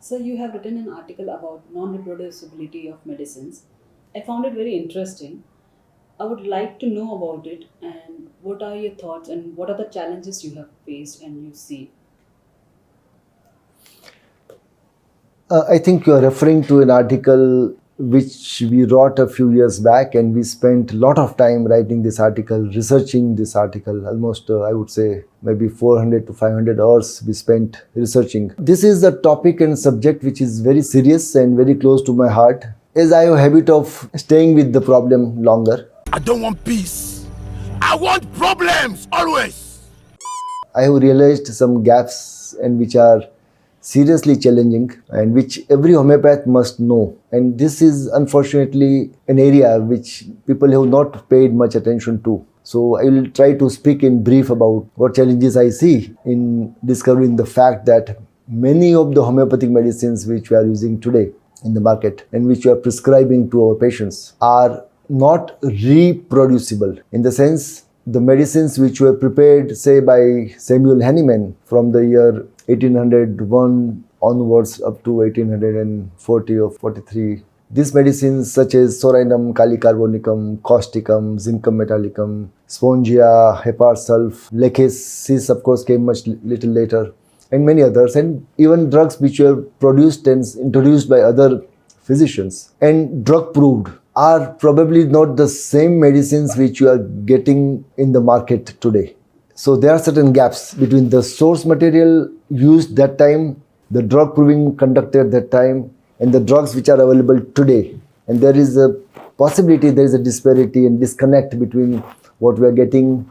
So you have written an article about non-reproducibility of medicines. I found it very interesting. I would like to know about it and what are your thoughts and what are the challenges you have faced and you see. I think you are referring to an article which we wrote a few years back, and we spent a lot of time writing this article, researching this article. Almost, I would say, maybe 400 to 500 hours we spent researching. This is a topic and subject which is very serious and very close to my heart, as I have a habit of staying with the problem longer. I don't want peace. I want problems always. I have realized some gaps and which are seriously challenging and which every homeopath must know. And this is unfortunately an area which people have not paid much attention to. So I will try to speak in brief about what challenges I see in discovering the fact that many of the homeopathic medicines which we are using today in the market and which we are prescribing to our patients are not reproducible, in the sense the medicines which were prepared, say, by Samuel Hahnemann from the year 1801 onwards up to 1840 or 43. These medicines such as Psorinum, Calcarea Carbonicum, Causticum, Zincum Metallicum, Spongia, Hepar Sulph, Lechesis of course came much little later, and many others, and even drugs which were produced and introduced by other physicians and drug proved are probably not the same medicines which you are getting in the market today. So there are certain gaps between the source material used that time, the drug proving conducted that time, and the drugs which are available today. And there is a possibility, there is a disparity and disconnect between what we are getting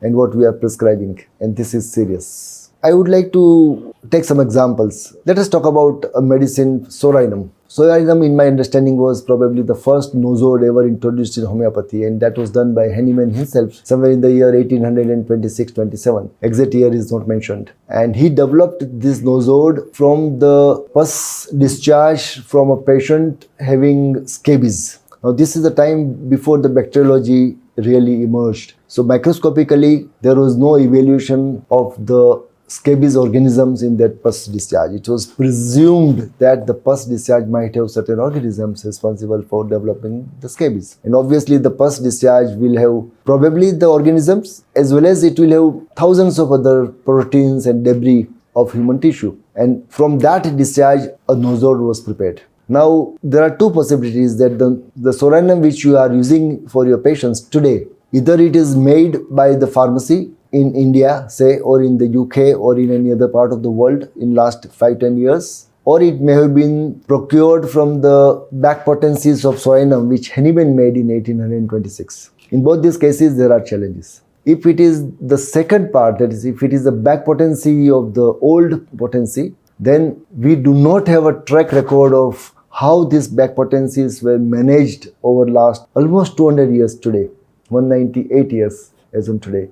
and what we are prescribing. And this is serious. I would like to take some examples. Let us talk about a medicine, Psorinum. Psorinum, in my understanding, was probably the first nosode ever introduced in homeopathy, and that was done by Hahnemann himself somewhere in the year 1826-27. Exact year is not mentioned. And he developed this nosode from the pus discharge from a patient having scabies. Now, this is the time before the bacteriology really emerged. So, microscopically, there was no evaluation of the scabies organisms in that pus discharge. It was presumed that the pus discharge might have certain organisms responsible for developing the scabies. And obviously the pus discharge will have probably the organisms, as well as it will have thousands of other proteins and debris of human tissue. And from that discharge, a nosode was prepared. Now, there are two possibilities that the Psorinum which you are using for your patients today, either it is made by the pharmacy in India, say, or in the UK or in any other part of the world in last 5-10 years, or it may have been procured from the back potencies of Psorinum which Hahnemann made in 1826. In both these cases, there are challenges. If it is the second part, that is, if it is the back potency of the old potency, then we do not have a track record of how these back potencies were managed over last almost 200 years today, 198 years as on today.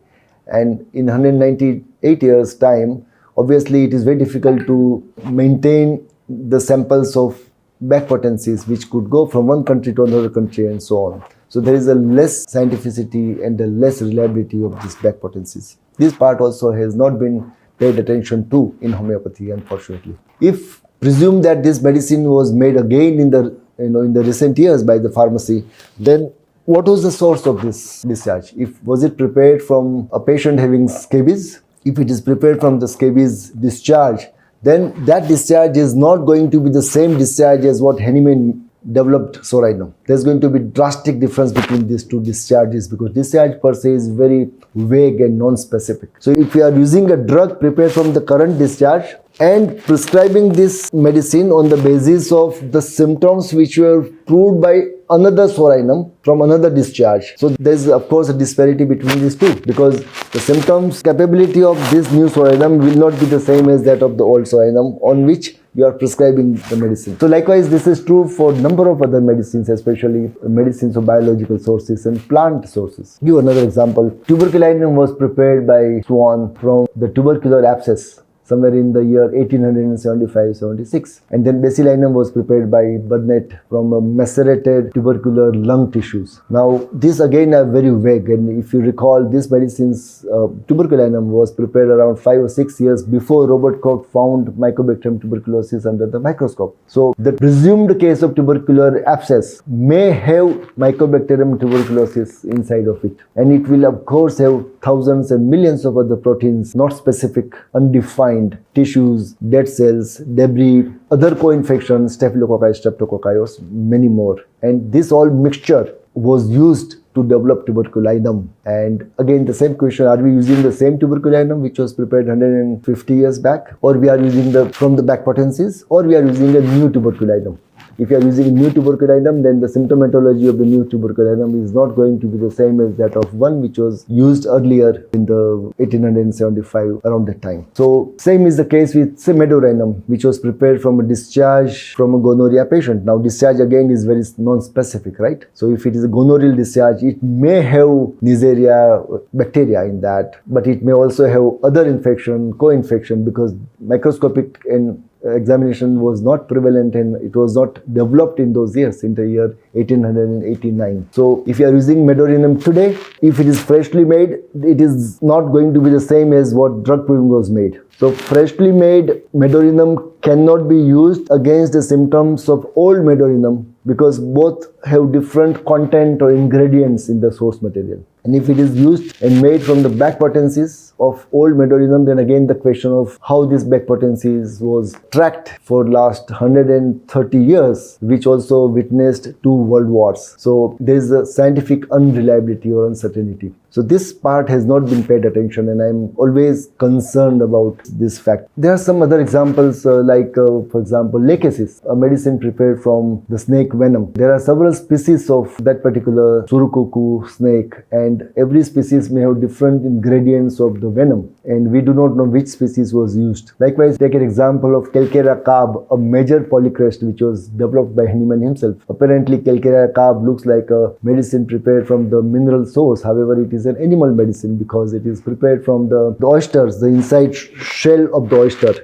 And in 198 years time, obviously it is very difficult to maintain the samples of back potencies which could go from one country to another country and so on. So there is a less scientificity and a less reliability of these back potencies. This part also has not been paid attention to in homeopathy, unfortunately. If presume that this medicine was made again in the recent years by the pharmacy, then what was the source of this discharge? Was it prepared from a patient having scabies? If it is prepared from the scabies discharge, then that discharge is not going to be the same discharge as what Hahnemann developed Psorinum. There's going to be drastic difference between these two discharges because discharge per se is very vague and non-specific. So if we are using a drug prepared from the current discharge and prescribing this medicine on the basis of the symptoms which were proved by another Psorinum from another discharge. So there is of course a disparity between these two because the symptoms capability of this new Psorinum will not be the same as that of the old Psorinum on which you are prescribing the medicine. So likewise this is true for a number of other medicines, especially medicines of biological sources and plant sources. Give another example. Tuberculinum was prepared by Swan from the tubercular abscess somewhere in the year 1875-76. And then basilinum was prepared by Burnet from a macerated tubercular lung tissues. Now, these again are very vague, and if you recall, these medicines, tuberculinum was prepared around 5 or 6 years before Robert Koch found Mycobacterium tuberculosis under the microscope. So, the presumed case of tubercular abscess may have Mycobacterium tuberculosis inside of it, and it will of course have thousands and millions of other proteins, not specific, undefined tissues, dead cells, debris, other co-infections, staphylococci, streptococci, or many more. And this all mixture was used to develop tuberculinum. And again, the same question, are we using the same tuberculinum which was prepared 150 years back, or we are using from the back potencies, or we are using a new tuberculinum? If you are using a new tuberculinum, then the symptomatology of the new tuberculinum is not going to be the same as that of one which was used earlier in the 1875, around that time. So same is the case with, say, Medorrhinum, which was prepared from a discharge from a gonorrhea patient. Now discharge again is very non-specific, right? So if it is a gonorrheal discharge, it may have Neisseria bacteria in that, but it may also have other infection, co-infection, because microscopic and examination was not prevalent and it was not developed in those years, in the year 1889. So if you are using Medorrhinum today, if it is freshly made, it is not going to be the same as what drug proving was made. So freshly made Medorrhinum cannot be used against the symptoms of old Medorrhinum, because both have different content or ingredients in the source material. And if it is used and made from the back potencies of old Medorrhinum, then again the question of how this back potencies was tracked for last 130 years, which also witnessed 2 world wars. So there is a scientific unreliability or uncertainty. So this part has not been paid attention, and I'm always concerned about this fact. There are some other examples for example, lachesis, a medicine prepared from the snake venom. There are several species of that particular surukuku snake, and every species may have different ingredients of the venom, and we do not know which species was used. Likewise, take an example of Calcarea carb, a major polycrest which was developed by Hahnemann himself. Apparently, Calcarea carb looks like a medicine prepared from the mineral source. However, it is an animal medicine because it is prepared from the oysters, the inside shell of the oyster,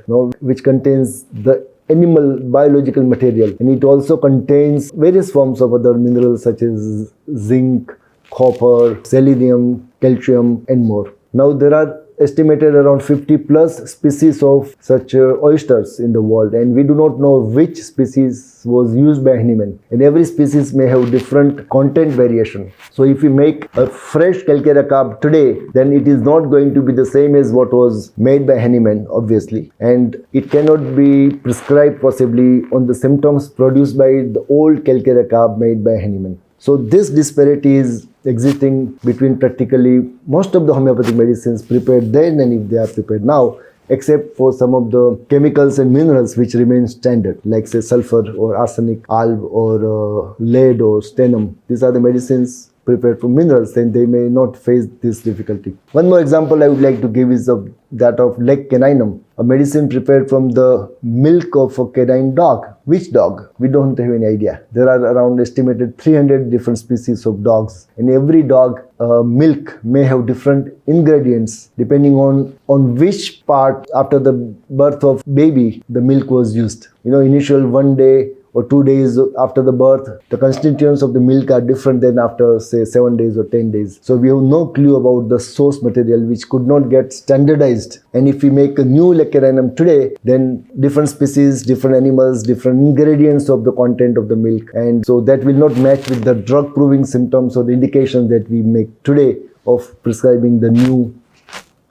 which contains the animal biological material, and it also contains various forms of other minerals such as zinc, copper, selenium, calcium, and more. Now there are estimated around 50 plus species of such oysters in the world, and we do not know which species was used by Hahnemann, and every species may have different content variation. So if we make a fresh Calcarea carb today, then it is not going to be the same as what was made by Hahnemann, obviously, and it cannot be prescribed possibly on the symptoms produced by the old Calcarea carb made by Hahnemann. So this disparity is existing between practically most of the homeopathic medicines prepared then and if they are prepared now, except for some of the chemicals and minerals which remain standard, like say sulfur or arsenic, alb or lead or stenum. These are the medicines prepared from minerals, and they may not face this difficulty. One more example I would like to give is that of leg caninum, a medicine prepared from the milk of a canine dog. Which dog? We don't have any idea. There are around estimated 300 different species of dogs, and every dog milk may have different ingredients depending on which part after the birth of baby the milk was used. Initial 1 day or 2 days after the birth, the constituents of the milk are different than after say 7 days or 10 days. So we have no clue about the source material, which could not get standardized. And if we make a new leg caninum today, then different species, different animals, different ingredients of the content of the milk, and so that will not match with the drug proving symptoms or the indications that we make today of prescribing the new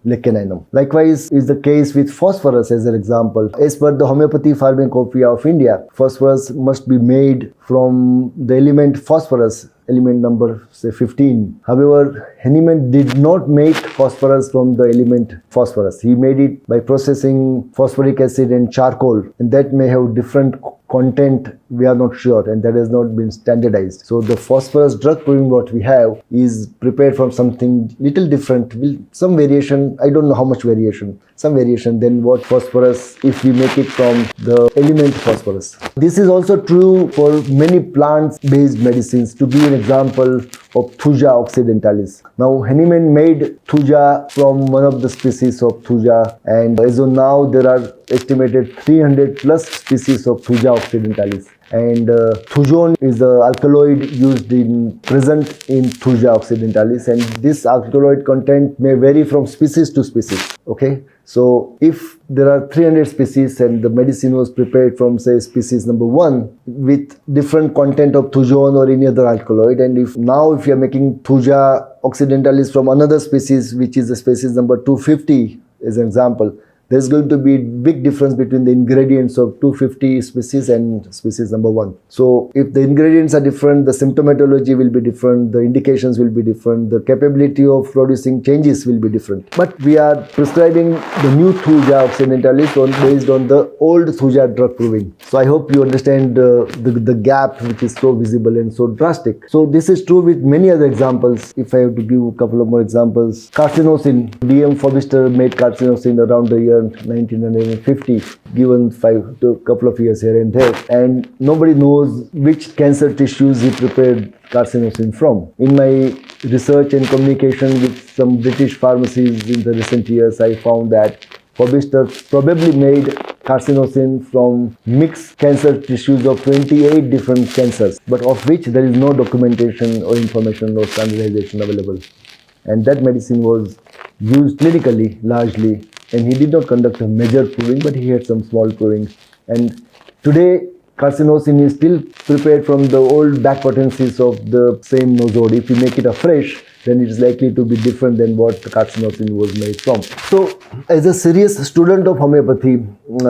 leg caninum. Likewise is the case with phosphorus as an example. As per the Homeopathy Pharmacopoeia of India, phosphorus must be made from the element phosphorus, element number say 15. However, Hahnemann did not make phosphorus from the element phosphorus. He made it by processing phosphoric acid and charcoal, and that may have different content we are not sure, and that has not been standardized. So the phosphorus drug proving what we have is prepared from something little different, some variation, I don't know how much variation, some variation than what phosphorus if we make it from the element phosphorus. This is also true for many plant-based medicines. To give an example of Thuja Occidentalis. Now Hahnemann made Thuja from one of the species of Thuja, and as of now there are estimated 300 plus species of Thuja Occidentalis. And Thujone is the alkaloid used present in Thuja Occidentalis, and this alkaloid content may vary from species to species. Okay, so if there are 300 species and the medicine was prepared from say species number 1 with different content of Thujone or any other alkaloid, and if you are making Thuja Occidentalis from another species which is the species number 250 as an example, there's going to be big difference between the ingredients of 250 species and species number 1. So if the ingredients are different, the symptomatology will be different, the indications will be different, the capability of producing changes will be different. But we are prescribing the new Thuja Occidentalis based on the old Thuja drug proving. So I hope you understand the gap which is so visible and so drastic. So this is true with many other examples. If I have to give a couple of more examples, Carcinosin, DM Fobister made Carcinosin around the year 1950, given a couple of years here and there, and nobody knows which cancer tissues he prepared Carcinosin from. In my research and communication with some British pharmacies in the recent years, I found that Fobister probably made Carcinosin from mixed cancer tissues of 28 different cancers, but of which there is no documentation or information or standardization available. And that medicine was used clinically largely, and he did not conduct a major proving, but he had some small proving. And today Carcinosin is still prepared from the old back potencies of the same nosode. If you make it afresh, then it is likely to be different than what the Carcinosin was made from. So as a serious student of homeopathy,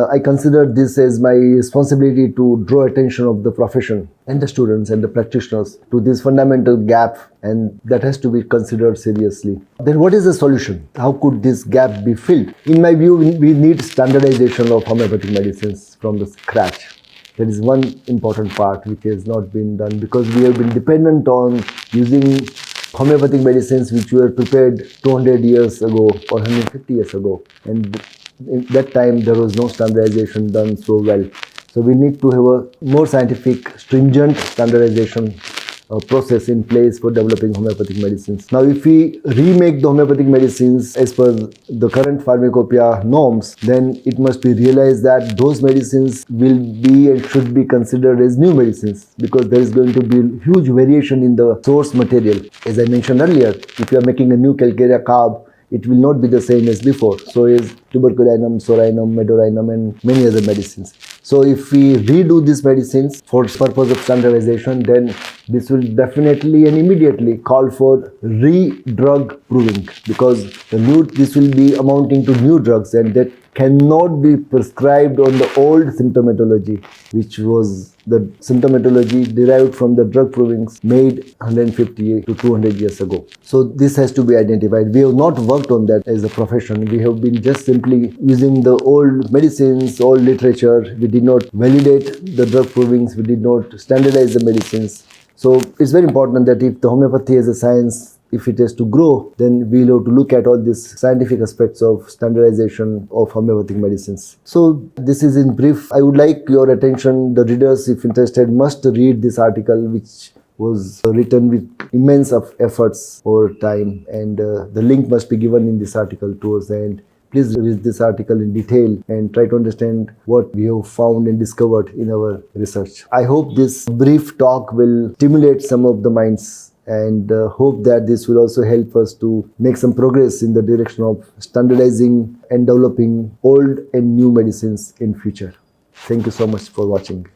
I consider this as my responsibility to draw attention of the profession and the students and the practitioners to this fundamental gap, and that has to be considered seriously. Then what is the solution? How could this gap be filled? In my view, we need standardization of homeopathic medicines from the scratch. That is one important part which has not been done, because we have been dependent on using homeopathic medicines which were prepared 200 years ago or 150 years ago, and in that time there was no standardization done so well. So we need to have a more scientific, stringent standardization process in place for developing homeopathic medicines. Now if we remake the homeopathic medicines as per the current pharmacopoeia norms, then it must be realized that those medicines will be and should be considered as new medicines, because there is going to be huge variation in the source material. As I mentioned earlier, if you are making a new Calcarea Carb, it will not be the same as before. So is Tuberculinum, Psorinum, Medorrhinum and many other medicines. So if we redo these medicines for purpose of standardization, then this will definitely and immediately call for re-drug proving, because this will be amounting to new drugs, and that cannot be prescribed on the old symptomatology, which was the symptomatology derived from the drug provings made 150 to 200 years ago. So this has to be identified. We have not worked on that as a profession. We have been just simply using the old medicines, old literature. We did not validate the drug provings. We did not standardize the medicines. So it's very important that if the homeopathy as a science, if it is to grow, then we'll have to look at all these scientific aspects of standardization of homeopathic medicines. So this is in brief. I would like your attention, the readers, if interested, must read this article, which was written with immense of efforts over time, and the link must be given in this article towards the end. Please read this article in detail and try to understand what we have found and discovered in our research. I hope this brief talk will stimulate some of the minds, and hope that this will also help us to make some progress in the direction of standardizing and developing old and new medicines in future. Thank you so much for watching.